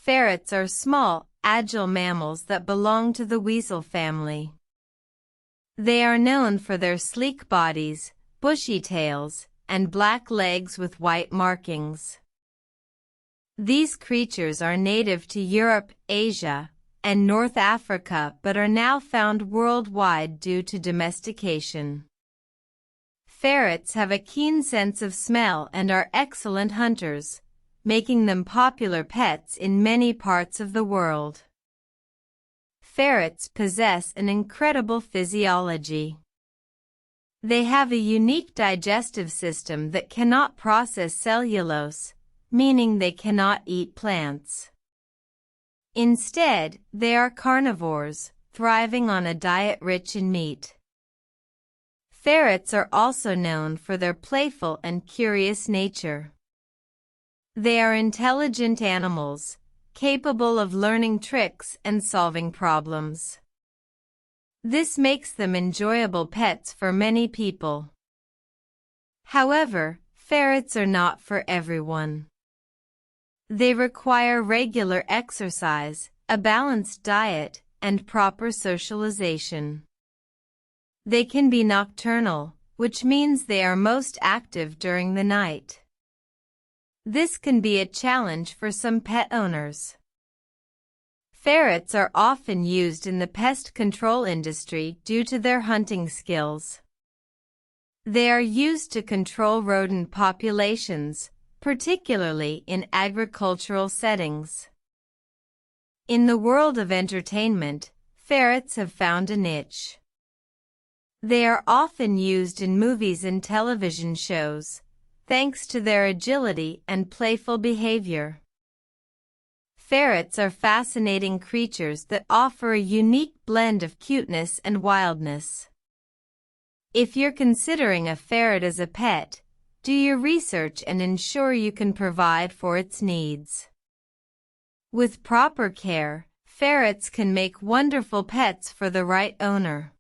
Ferrets are small, agile mammals that belong to the weasel family. They are known for their sleek bodies, bushy tails, and black legs with white markings. These creatures are native to Europe, Asia, and North Africa but are now found worldwide due to domestication. Ferrets have a keen sense of smell and are excellent hunters, making them popular pets in many parts of the world. Ferrets possess an incredible physiology. They have a unique digestive system that cannot process cellulose, meaning they cannot eat plants. Instead, they are carnivores, thriving on a diet rich in meat. Ferrets are also known for their playful and curious nature. They are intelligent animals, capable of learning tricks and solving problems. This makes them enjoyable pets for many people. However, ferrets are not for everyone. They require regular exercise, a balanced diet, and proper socialization. They can be nocturnal, which means they are most active during the night. This can be a challenge for some pet owners. Ferrets are often used in the pest control industry due to their hunting skills. They are used to control rodent populations, particularly in agricultural settings. In the world of entertainment, ferrets have found a niche. They are often used in movies and television shows, thanks to their agility and playful behavior. Ferrets are fascinating creatures that offer a unique blend of cuteness and wildness. If you're considering a ferret as a pet, do your research and ensure you can provide for its needs. With proper care, ferrets can make wonderful pets for the right owner.